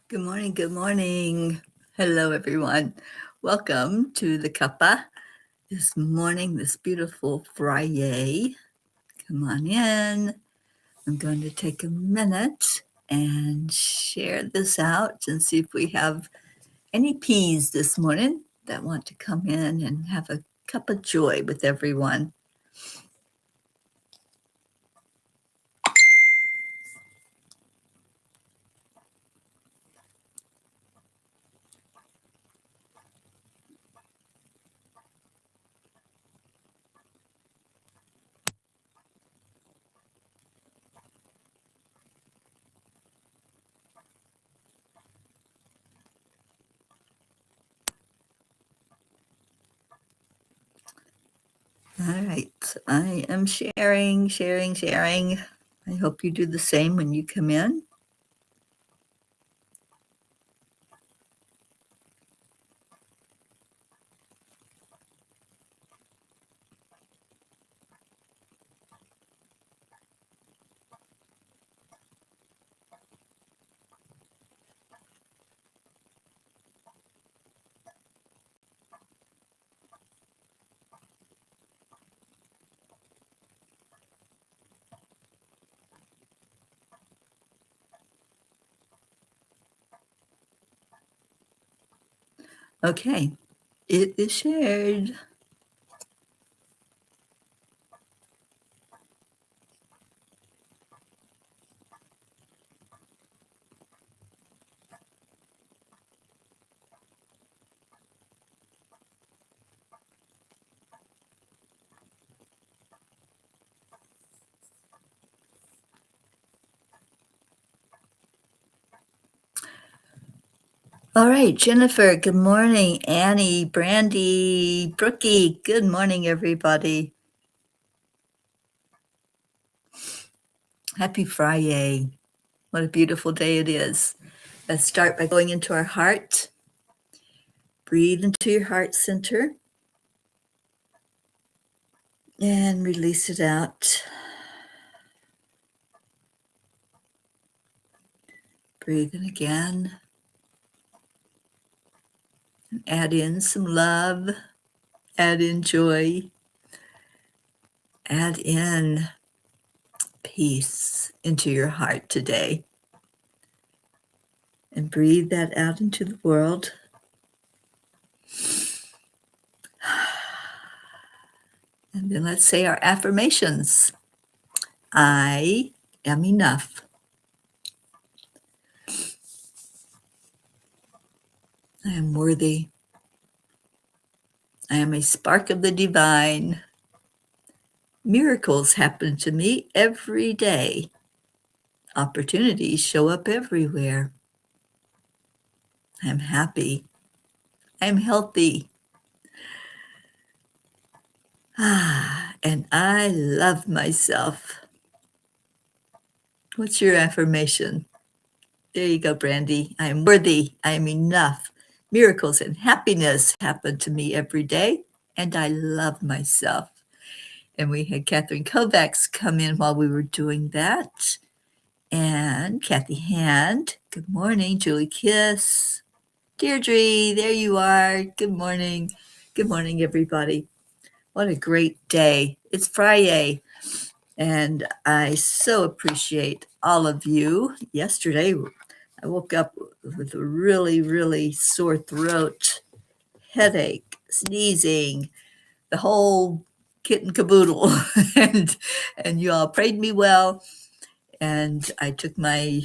Good morning. Good morning. Hello, everyone. Welcome to the Cuppa this morning, this beautiful Friday. Come on in. I'm going to take a minute and share this out and see if we have any peas this morning that want to come in and have a cup of joy with everyone. All right. I am sharing. I hope you do the same when you come in. Okay. It is shared. All right, Jennifer, good morning. Annie, Brandy, Brookie, good morning, everybody. Happy Friday. What a beautiful day it is. Let's start by going into our heart. Breathe into your heart center and release it out. Breathe in again. Add in some love. Add in joy. Add in peace into your heart today. And breathe that out into the world. And then let's say our affirmations. I am enough. I am worthy. I am a spark of the divine. Miracles happen to me every day. Opportunities show up everywhere. I am happy. I am healthy. And I love myself. What's your affirmation? There you go, Brandy. I am worthy. I am enough. Miracles and happiness happen to me every day, and I love myself. And we had Catherine Kovacs come in while we were doing that. And Kathy Hand, good morning. Julie Kiss. Deirdre, there you are. Good morning. Good morning, everybody. What a great day. It's Friday. And I so appreciate all of you. Yesterday, I woke up with a really, really sore throat, headache, sneezing, the whole kit and caboodle. and you all prayed me well. And I took my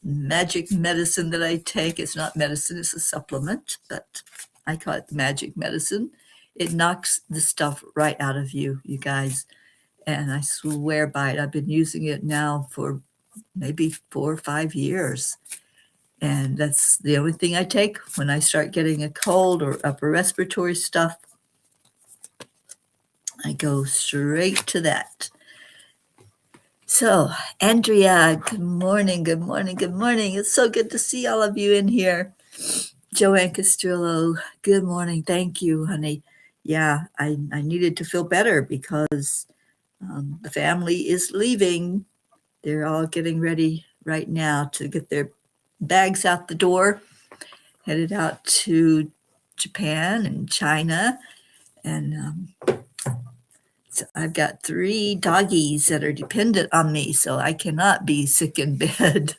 magic medicine that I take. It's not medicine, it's a supplement, but I call it the magic medicine. It knocks the stuff right out of you, you guys. And I swear by it. I've been using it now for maybe 4 or 5 years. And that's the only thing I take when I start getting a cold or upper respiratory stuff. I go straight to that. So, Andrea, good morning, good morning, good morning. It's so good to see all of you in here. Joanne Castillo, good morning. Thank you, honey. Yeah, I needed to feel better because the family is leaving. They're all getting ready right now to get their bags out the door, headed out to Japan and China. And so I've got 3 doggies that are dependent on me, so I cannot be sick in bed.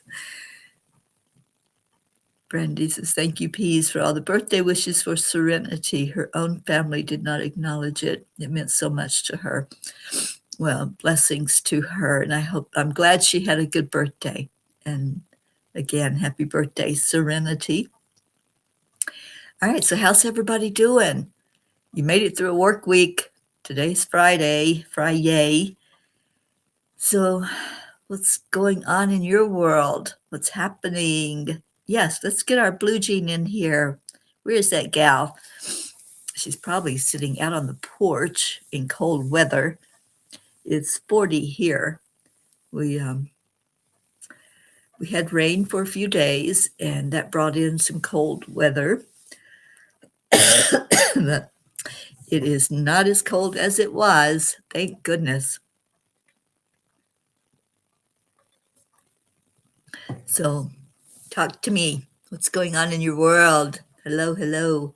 Brandy says, thank you, Peas, for all the birthday wishes for Serenity. Her own family did not acknowledge it. It meant so much to her. Well, blessings to her, and I'm glad she had a good birthday. And again, happy birthday, Serenity. All right, so how's everybody doing? You made it through a work week. Today's Friday. So what's going on in your world? What's happening? Yes, let's get our blue jean in here. Where is that gal? She's probably sitting out on the porch in cold weather. It's 40 here. We had rain for a few days, and that brought in some cold weather. But it is not as cold as it was, thank goodness. So talk to me. What's going on in your world? Hello.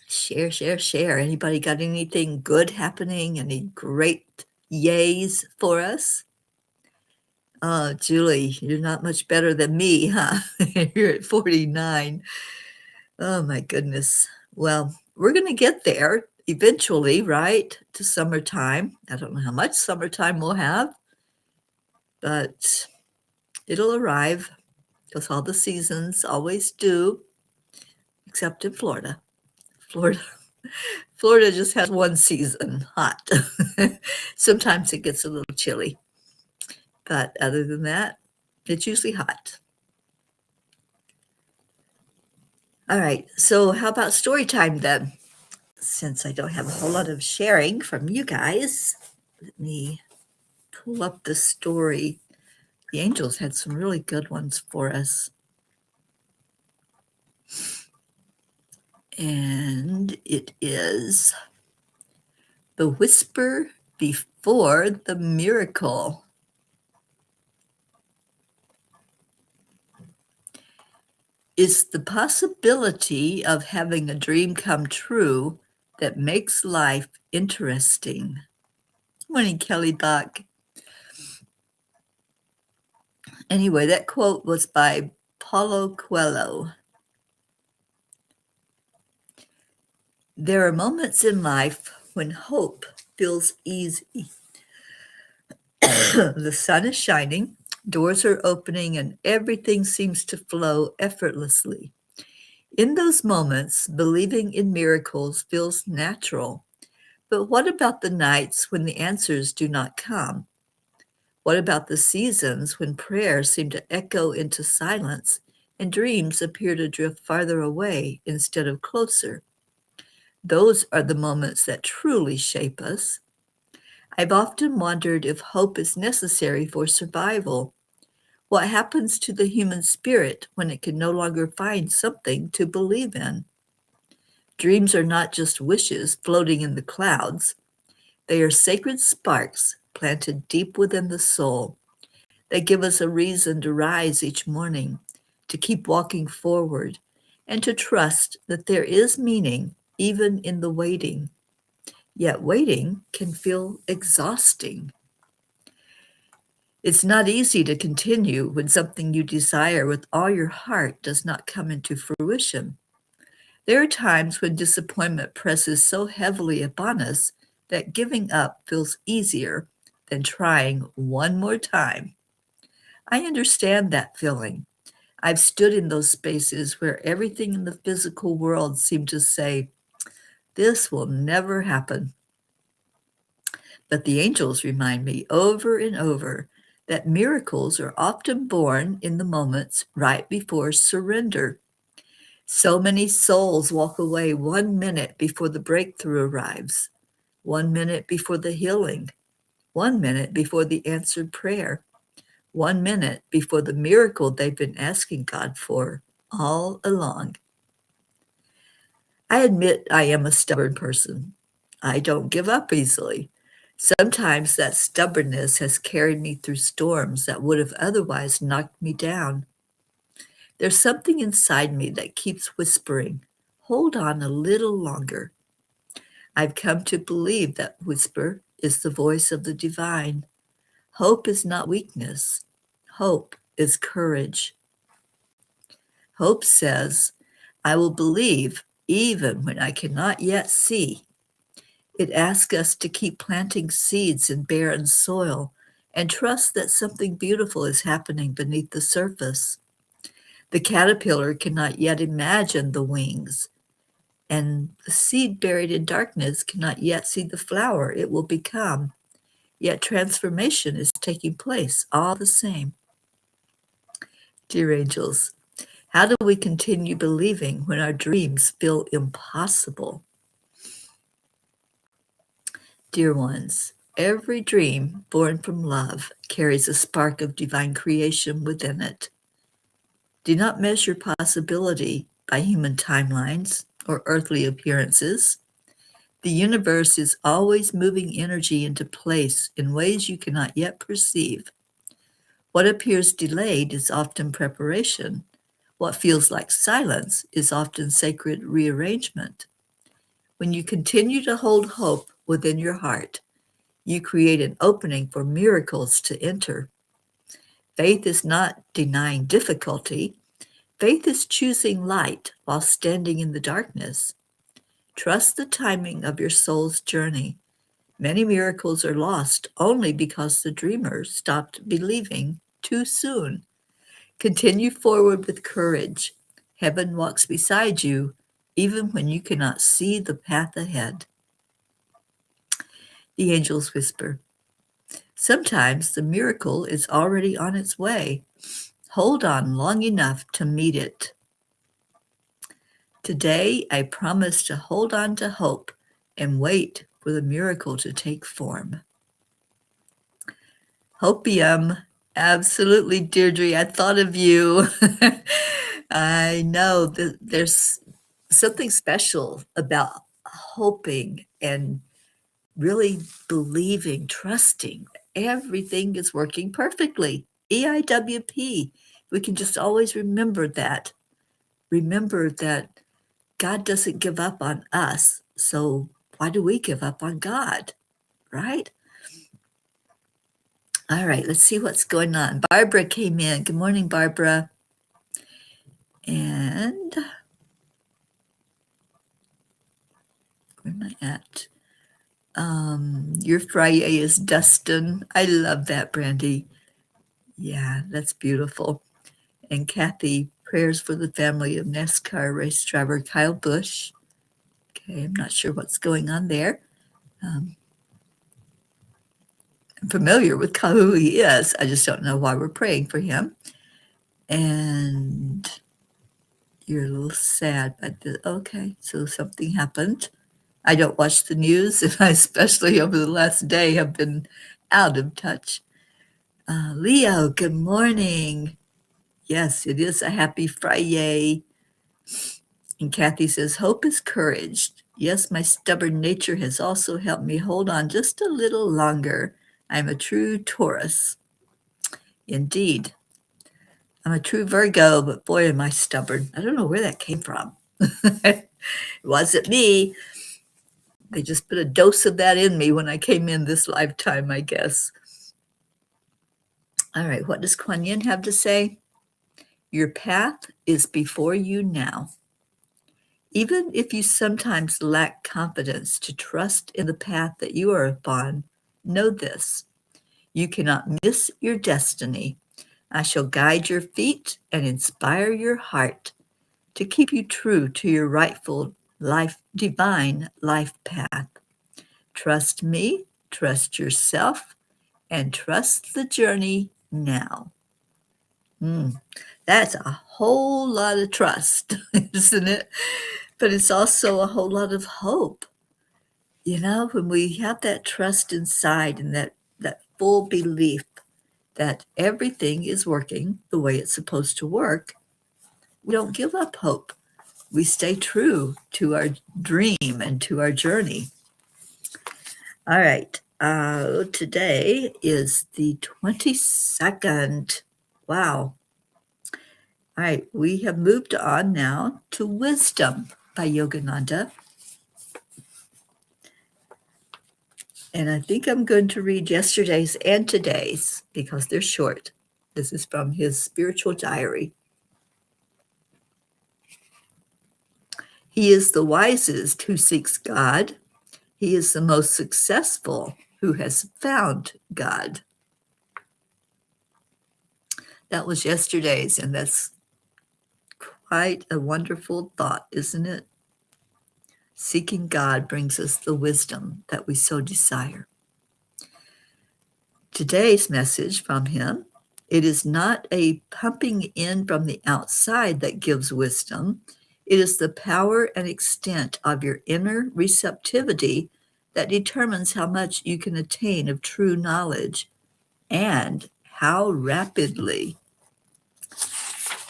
Share. Anybody got anything good happening? Any great yays for us? Oh, Julie, you're not much better than me, huh? You're at 49. Oh, my goodness. Well, we're going to get there eventually, right? To summertime. I don't know how much summertime we'll have, but it'll arrive because all the seasons always do, except in Florida. Florida just has one season, hot. Sometimes it gets a little chilly, but other than that, it's usually hot. All right, so how about story time then? Since I don't have a whole lot of sharing from you guys, let me pull up the story. The angels had some really good ones for us. And it is The Whisper Before the Miracle. It's the possibility of having a dream come true that makes life interesting. Morning, Kelly Bach. Anyway, that quote was by Paulo Coelho. There are moments in life when hope feels easy. The sun is shining, doors are opening, and everything seems to flow effortlessly. In those moments, believing in miracles feels natural. But what about the nights when the answers do not come? What about the seasons when prayers seem to echo into silence and dreams appear to drift farther away instead of closer? Those are the moments that truly shape us. I've often wondered if hope is necessary for survival. What happens to the human spirit when it can no longer find something to believe in? Dreams are not just wishes floating in the clouds. They are sacred sparks planted deep within the soul. They give us a reason to rise each morning, to keep walking forward, and to trust that there is meaning even in the waiting. Yet waiting can feel exhausting. It's not easy to continue when something you desire with all your heart does not come into fruition. There are times when disappointment presses so heavily upon us that giving up feels easier than trying one more time. I understand that feeling. I've stood in those spaces where everything in the physical world seemed to say, this will never happen. But the angels remind me over and over that miracles are often born in the moments right before surrender. So many souls walk away 1 minute before the breakthrough arrives, 1 minute before the healing, 1 minute before the answered prayer, 1 minute before the miracle they've been asking God for all along. I admit I am a stubborn person. I don't give up easily. Sometimes that stubbornness has carried me through storms that would have otherwise knocked me down. There's something inside me that keeps whispering, hold on a little longer. I've come to believe that whisper is the voice of the divine. Hope is not weakness. Hope is courage. Hope says, I will believe even when I cannot yet see. It asks us to keep planting seeds in barren soil and trust that something beautiful is happening beneath the surface. The caterpillar cannot yet imagine the wings, and the seed buried in darkness cannot yet see the flower it will become. Yet transformation is taking place all the same. Dear angels, how do we continue believing when our dreams feel impossible? Dear ones, every dream born from love carries a spark of divine creation within it. Do not measure possibility by human timelines or earthly appearances. The universe is always moving energy into place in ways you cannot yet perceive. What appears delayed is often preparation. What feels like silence is often sacred rearrangement. When you continue to hold hope within your heart, you create an opening for miracles to enter. Faith is not denying difficulty. Faith is choosing light while standing in the darkness. Trust the timing of your soul's journey. Many miracles are lost only because the dreamer stopped believing too soon. Continue forward with courage. Heaven walks beside you, even when you cannot see the path ahead. The angels whisper, sometimes the miracle is already on its way. Hold on long enough to meet it. Today, I promise to hold on to hope and wait for the miracle to take form. Hopium. Absolutely, Deirdre. I thought of you. I know that there's something special about hoping and really believing, trusting everything is working perfectly. EIWP. We can just always remember that. Remember that God doesn't give up on us. So why do we give up on God? Right? All right, let's see what's going on. Barbara came in. Good morning, Barbara. And where am I at? Your Friday is Dustin. I love that, Brandy. Yeah, that's beautiful. And Kathy, prayers for the family of NASCAR race driver Kyle Busch. Okay, I'm not sure what's going on there. I'm familiar with who he is. I just don't know why we're praying for him. And you're a little sad, but okay, so something happened. I don't watch the news, and I especially over the last day have been out of touch. Leo, good morning. Yes, it is a happy Friday. And Kathy says, hope is courage. Yes, my stubborn nature has also helped me hold on just a little longer. I'm a true Taurus. Indeed. I'm a true Virgo, but boy, am I stubborn. I don't know where that came from. It wasn't me. They just put a dose of that in me when I came in this lifetime, I guess. All right, what does Kuan Yin have to say? Your path is before you now. Even if you sometimes lack confidence to trust in the path that you are upon, know this. You cannot miss your destiny. I shall guide your feet and inspire your heart to keep you true to your rightful divine life path. Trust me, trust yourself, and trust the journey now. That's a whole lot of trust, isn't it? But it's also a whole lot of hope. You know, when we have that trust inside and that full belief that everything is working the way it's supposed to work, we don't give up hope. We stay true to our dream and to our journey. All right. Today is the 22nd. Wow. All right, we have moved on now to Wisdom by Yogananda. And I think I'm going to read yesterday's and today's because they're short. This is from his spiritual diary. He is the wisest who seeks God. He is the most successful who has found God. That was yesterday's, and that's quite a wonderful thought, isn't it? Seeking God brings us the wisdom that we so desire. Today's message from him: it is not a pumping in from the outside that gives wisdom. It is the power and extent of your inner receptivity that determines how much you can attain of true knowledge and how rapidly.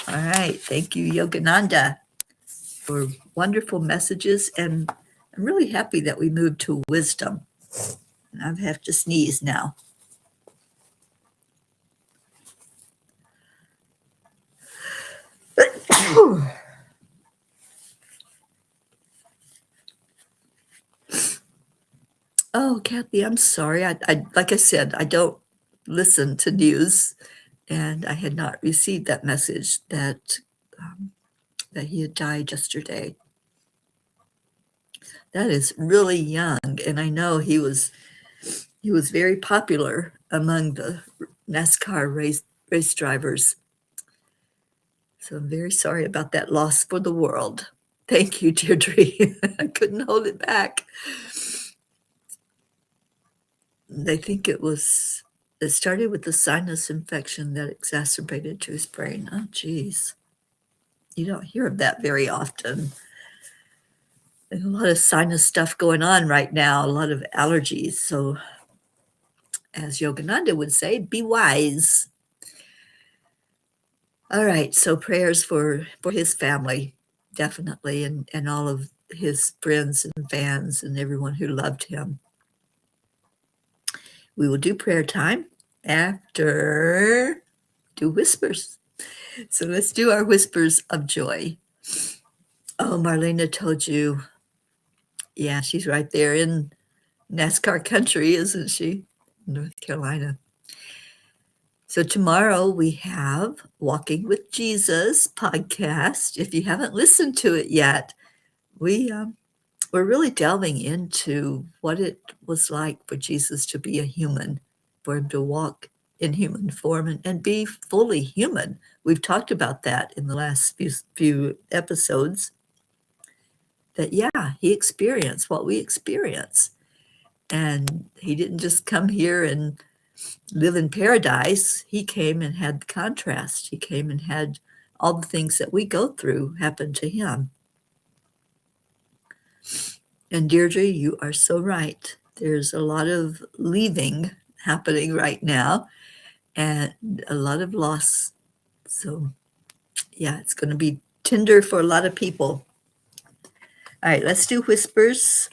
All right. Thank you, Yogananda, for wonderful messages. And I'm really happy that we moved to wisdom. I have to sneeze now. Oh, Kathy, I'm sorry. I like I said, I don't listen to news, and I had not received that message that that he had died yesterday. That is really young, and I know he was very popular among the NASCAR race drivers. So I'm very sorry about that loss for the world. Thank you, Deirdre. I couldn't hold it back. They think it started with the sinus infection that exacerbated to his brain. Oh, geez. You don't hear of that very often. There's a lot of sinus stuff going on right now, a lot of allergies. So, as Yogananda would say, be wise. All right, so prayers for his family, definitely, and all of his friends and fans and everyone who loved him. We will do prayer time after do whispers. So let's do our whispers of joy. Oh, Marlena told you. Yeah, she's right there in NASCAR country, isn't she? North Carolina. So tomorrow we have Walking with Jesus podcast. If you haven't listened to it yet, we're really delving into what it was like for Jesus to be a human, for him to walk in human form and be fully human. We've talked about that in the last few episodes, that, yeah, he experienced what we experience. And he didn't just come here and live in paradise. He came and had the contrast. He came and had all the things that we go through happen to him. And Deirdre, you are so right. There's a lot of leaving happening right now and a lot of loss. So, yeah, it's going to be tender for a lot of people. All right, let's do whispers.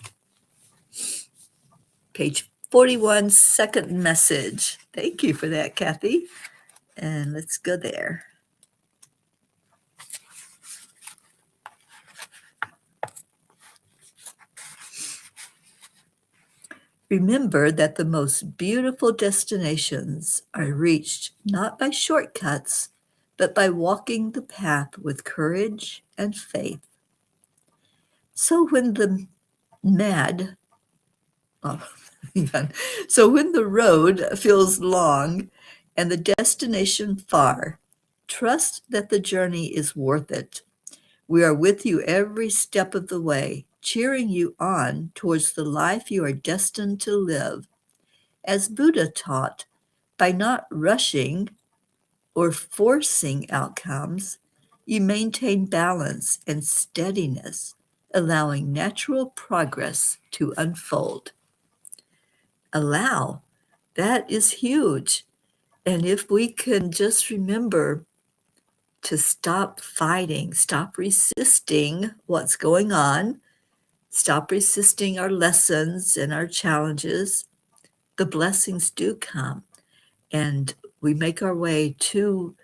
Page 41, second message. Thank you for that, Kathy. And let's go there. Remember that the most beautiful destinations are reached not by shortcuts, but by walking the path with courage and faith. So when the road feels long and the destination far, trust that the journey is worth it. We are with you every step of the way, cheering you on towards the life you are destined to live. As Buddha taught, by not rushing or forcing outcomes, you maintain balance and steadiness, allowing natural progress to unfold. Allow, that is huge. And if we can just remember to stop fighting, stop resisting what's going on, stop resisting our lessons and our challenges, the blessings do come, and we make our way to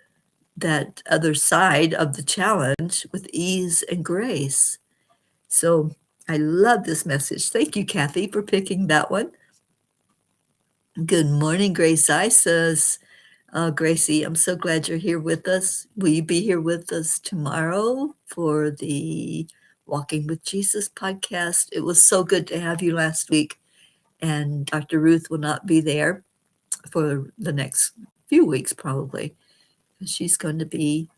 that other side of the challenge with ease and grace. So I love this message. Thank you, Kathy, for picking that one. Good morning, Grace Isas. Gracie, I'm so glad you're here with us. Will you be here with us tomorrow for the Walking with Jesus podcast? It was so good to have you last week, and Dr. Ruth will not be there for the next few weeks probably. She's going to be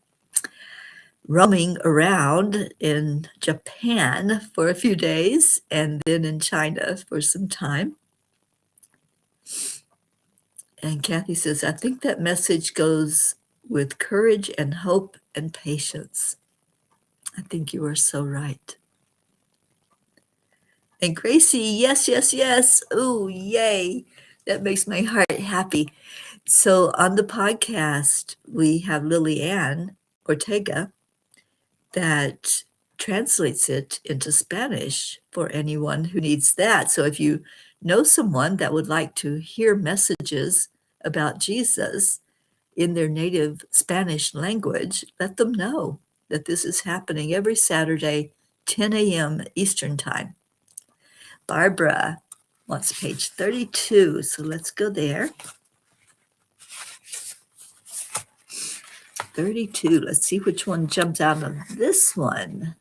roaming around in Japan for a few days and then in China for some time. And Kathy says, I think that message goes with courage and hope and patience. I think you are so right. And Gracie, yes, yes, yes. Oh, yay. That makes my heart happy. So on the podcast, we have Lily Ann Ortega that translates it into Spanish for anyone who needs that. So if you know someone that would like to hear messages about Jesus in their native Spanish language, let them know that this is happening every Saturday, 10 a.m. Eastern Time. Barbara wants page 32, so let's go there. 32, let's see which one jumps out of this one.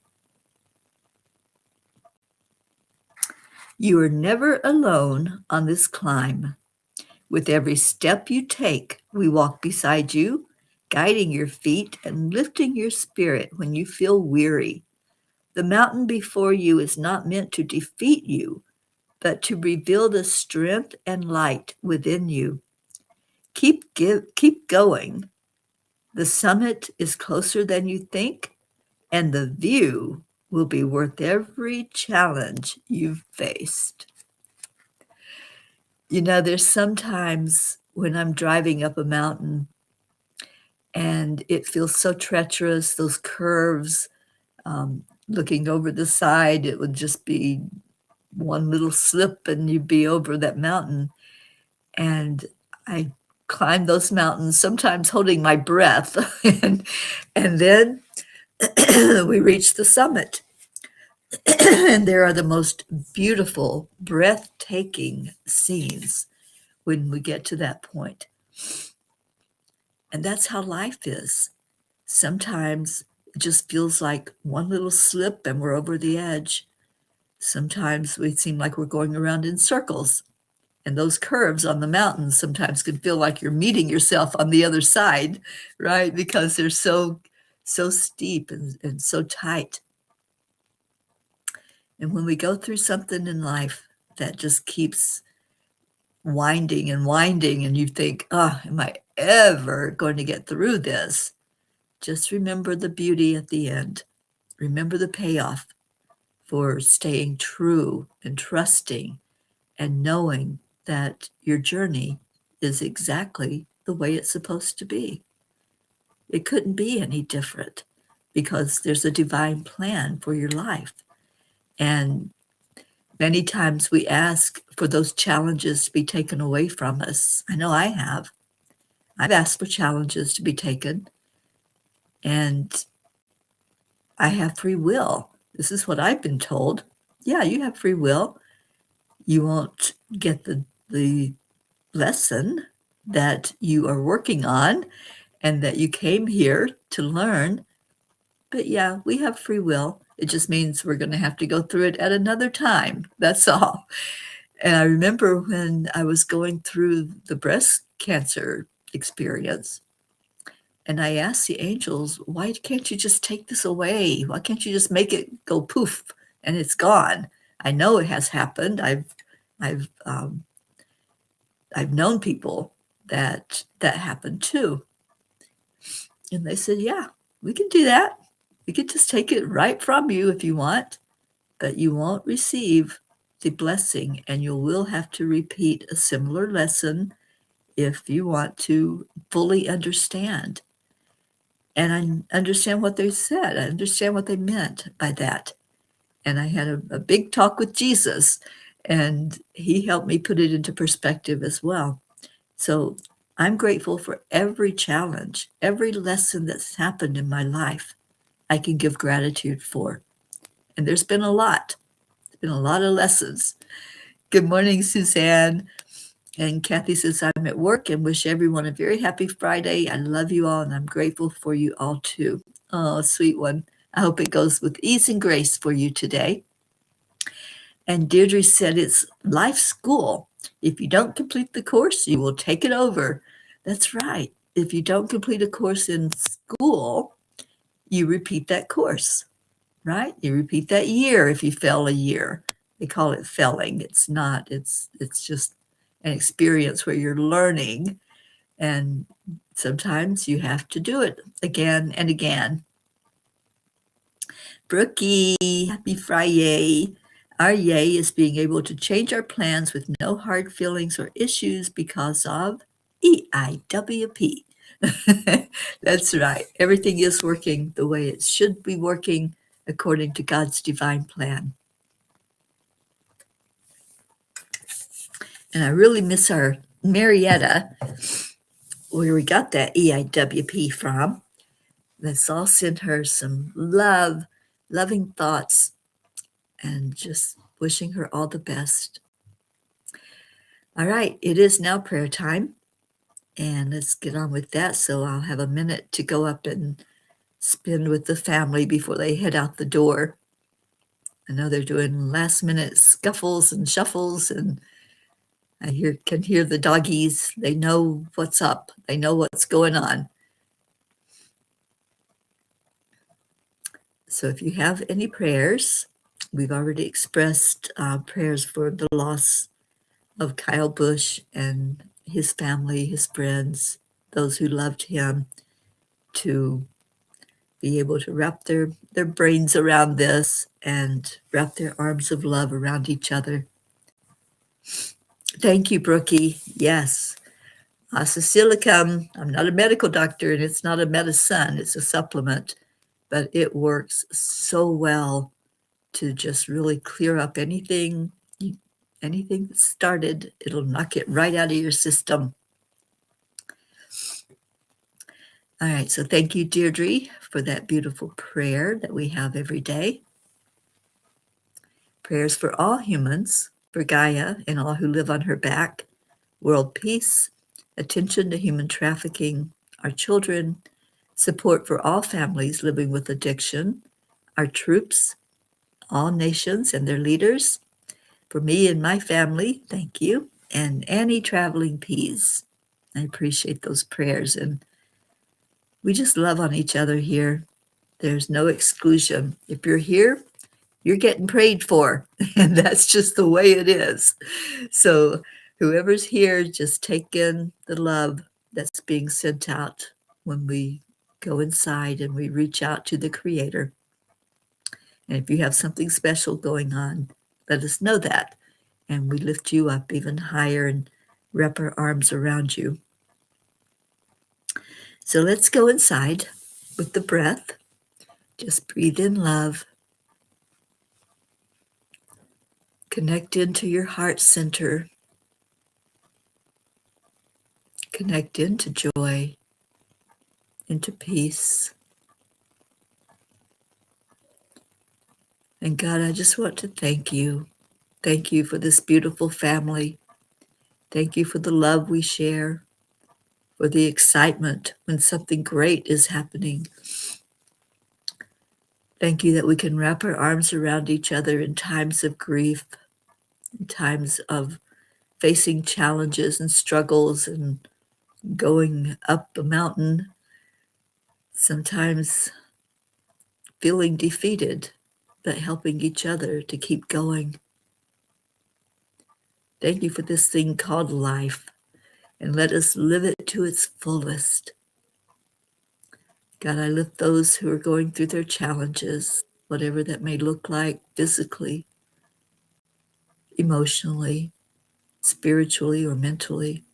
You are never alone on this climb. With every step you take, we walk beside you, guiding your feet and lifting your spirit when you feel weary. The mountain before you is not meant to defeat you, but to reveal the strength and light within you. Keep going. The summit is closer than you think, and the view will be worth every challenge you've faced. You know, there's sometimes when I'm driving up a mountain and it feels so treacherous, those curves, looking over the side, it would just be one little slip and you'd be over that mountain. And I climb those mountains, sometimes holding my breath. and then we reach the summit. And there are the most beautiful, breathtaking scenes when we get to that point. And that's how life is. Sometimes it just feels like one little slip and we're over the edge. Sometimes we seem like we're going around in circles. And those curves on the mountains sometimes can feel like you're meeting yourself on the other side, right? Because they're so steep and so tight. And when we go through something in life that just keeps winding and winding, and you think, oh, am I ever going to get through this? Just remember the beauty at the end. Remember the payoff for staying true and trusting and knowing that your journey is exactly the way it's supposed to be. It couldn't be any different because there's a divine plan for your life. And many times we ask for those challenges to be taken away from us. I know I have. I've asked for challenges to be taken, and I have free will. This is what I've been told. Yeah, you have free will. You won't get the lesson that you are working on and that you came here to learn. But yeah, we have free will. It just means we're going to have to go through it at another time. That's all. And I remember when I was going through the breast cancer experience, and I asked the angels, why can't you just take this away? Why can't you just make it go poof and it's gone? I know it has happened. I've known people that happened too. And they said, yeah, we can do that. We could just take it right from you if you want, but you won't receive the blessing, and you will have to repeat a similar lesson if you want to fully understand. And I understand what they said. I understand what they meant by that. And I had a big talk with Jesus, And he helped me put it into perspective as well. So I'm grateful for every challenge, every lesson that's happened in my life. I can give gratitude for. And there's been a lot. There's been a lot of lessons. Good morning, Suzanne. And Kathy says, I'm at work and wish everyone a very happy Friday. I love you all and I'm grateful for you all too. Oh, sweet one. I hope it goes with ease and grace for you today. And Deirdre said, it's life school. If you don't complete the course, you will take it over. That's right. If you don't complete a course in school, you repeat that course, right? You repeat that year if you fail a year. They call it failing. It's not. It's just an experience where you're learning, and sometimes you have to do it again and again. Brookie, happy Friday. Our yay is being able to change our plans with no hard feelings or issues because of EIWP. That's right. Everything is working the way it should be working according to God's divine plan. And I really miss our Marietta, where we got that EIWP from. Let's all send her some loving thoughts, and just wishing her all the best. All right, it is now prayer time, and let's get on with that. So I'll have a minute to go up and spend with the family before they head out the door. I know they're doing last minute scuffles and shuffles, and I can hear the doggies. They know what's up. They know what's going on. So if you have any prayers, we've already expressed prayers for the loss of Kyle Bush and his family, his friends, those who loved him, to be able to wrap their brains around this and wrap their arms of love around each other. Thank you, Brookie. Yes. Silicum, I'm not a medical doctor and it's not a medicine, it's a supplement, but it works so well to just really clear up anything that started. It'll knock it right out of your system. All right, so thank you, Deirdre, for that beautiful prayer that we have every day. Prayers for all humans, for Gaia and all who live on her back, world peace, attention to human trafficking, our children, support for all families living with addiction, our troops, all nations and their leaders, for me and my family, thank you, and Annie Traveling Peas. I appreciate those prayers, and we just love on each other here. There's no exclusion. If you're here, you're getting prayed for, and that's just the way it is. So whoever's here, just take in the love that's being sent out when we go inside and we reach out to the Creator. And if you have something special going on, let us know that, and we lift you up even higher and wrap our arms around you. So let's go inside with the breath. Just breathe in love. Connect into your heart center. Connect into joy, into peace. And God, I just want to thank you. Thank you for this beautiful family. Thank you for the love we share, for the excitement when something great is happening. Thank you that we can wrap our arms around each other in times of grief, in times of facing challenges and struggles and going up a mountain, sometimes feeling defeated, but helping each other to keep going. Thank you for this thing called life, and let us live it to its fullest. God, I lift those who are going through their challenges, whatever that may look like physically, emotionally, spiritually, or mentally.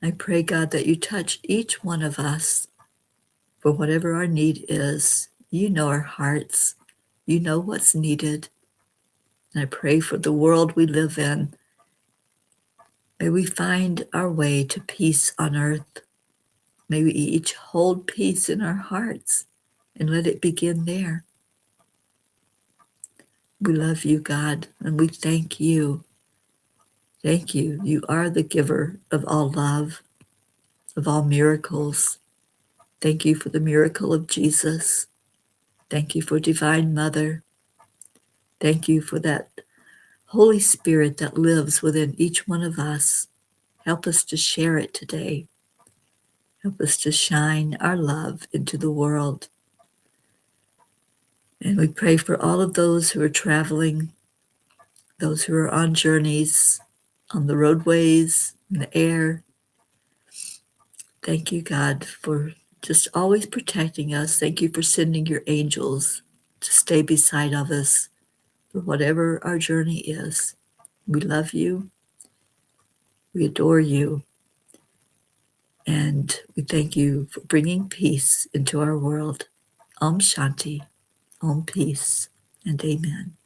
I pray, God, that you touch each one of us for whatever our need is. You know our hearts. You know what's needed. And I pray for the world we live in. May we find our way to peace on earth. May we each hold peace in our hearts and let it begin there. We love you, God, and we thank you. Thank you. You are the giver of all love, of all miracles. Thank you for the miracle of Jesus. Thank you for Divine Mother. Thank you for that Holy Spirit that lives within each one of us. Help us to share it today. Help us to shine our love into the world. And we pray for all of those who are traveling, those who are on journeys, on the roadways, in the air. Thank you, God, for just always protecting us. Thank you for sending your angels to stay beside of us for whatever our journey is. We love you. We adore you. And we thank you for bringing peace into our world. Om Shanti, Om Peace, and Amen.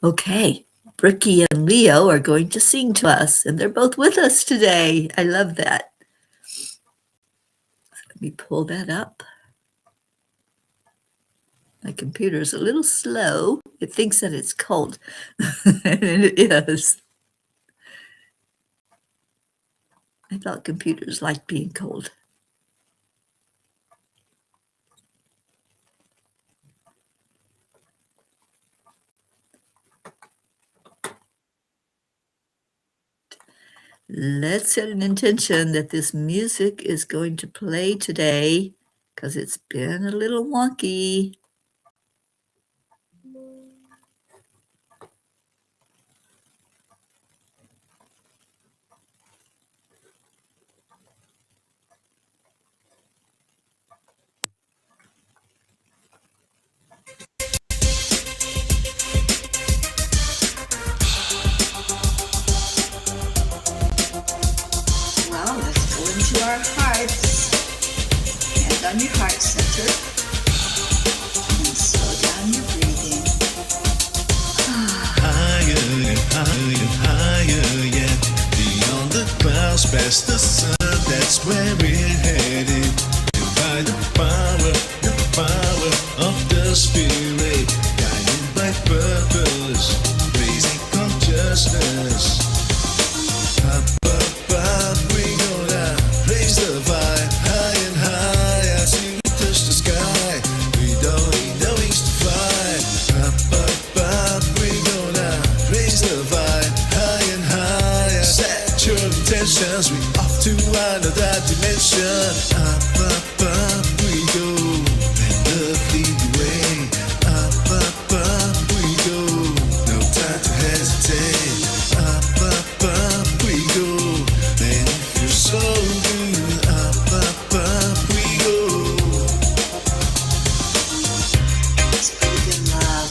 Okay, Bricky and Leo are going to sing to us, and they're both with us today. I love that. Let me pull that up. My computer's a little slow. It thinks that it's cold, and it is. I thought computers liked being cold. Let's set an intention that this music is going to play today because it's been a little wonky. Well, let's go into our hearts. Hand on your heart center. And slow down your breathing. Higher and higher and higher yet. Beyond the clouds, past the sun, that's where we're headed. And by the power of the Spirit, guided by purpose, raising consciousness. Up, we gonna raise the vibe high and high as we touch the sky. We don't need no wings to fly. Up, we gonna raise the vibe high and high. Set your intentions, we off to another dimension. Up, we go, and love lead the way. Up, we go, no time to hesitate. Up, we go, and if you're so good, up, we go. Let's breathe in love.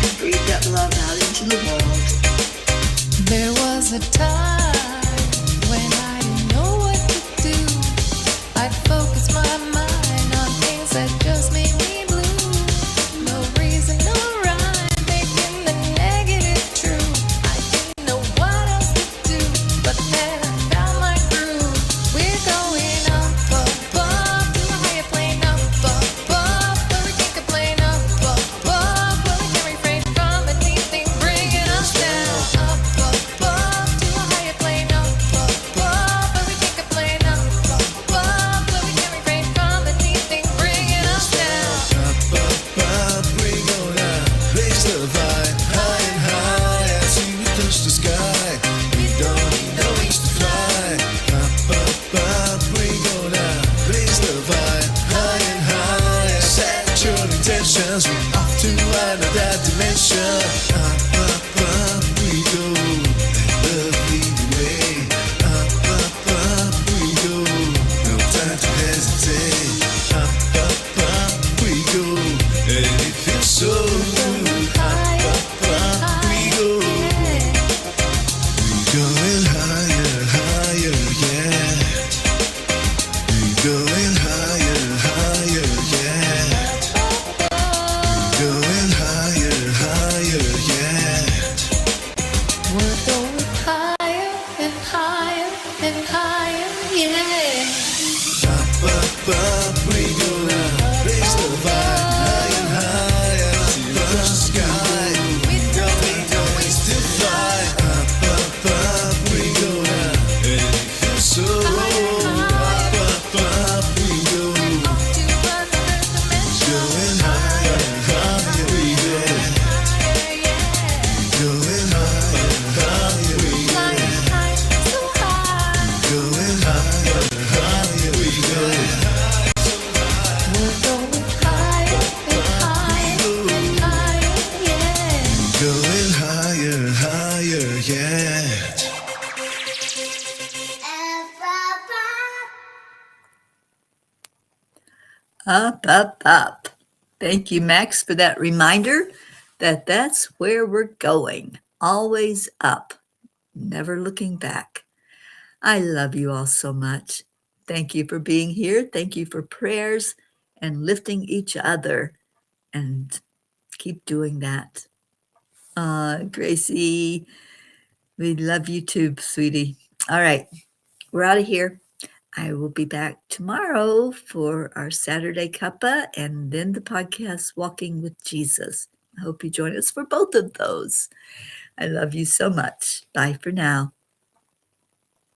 And breathe that love out into the world. There was a time when I didn't know what to do. I'd focus my mind on things that just made me blue. No reason, no rhyme, making the negative true. I didn't know what else to do, but then I found my groove. We're going up, to a higher plane, up, where we can't complain, up, where we can't refrain from anything bringing us down. Up, to a higher plane, up, here yet. Up, up, up. Thank you, Max, for that reminder that that's where we're going. Always up, never looking back. I love you all so much. Thank you for being here. Thank you for prayers and lifting each other. And keep doing that. Gracie, we love you too, sweetie. All right, we're out of here. I will be back tomorrow for our Saturday cuppa and then the podcast Walking with Jesus. I hope you join us for both of those. I love you so much. Bye for now.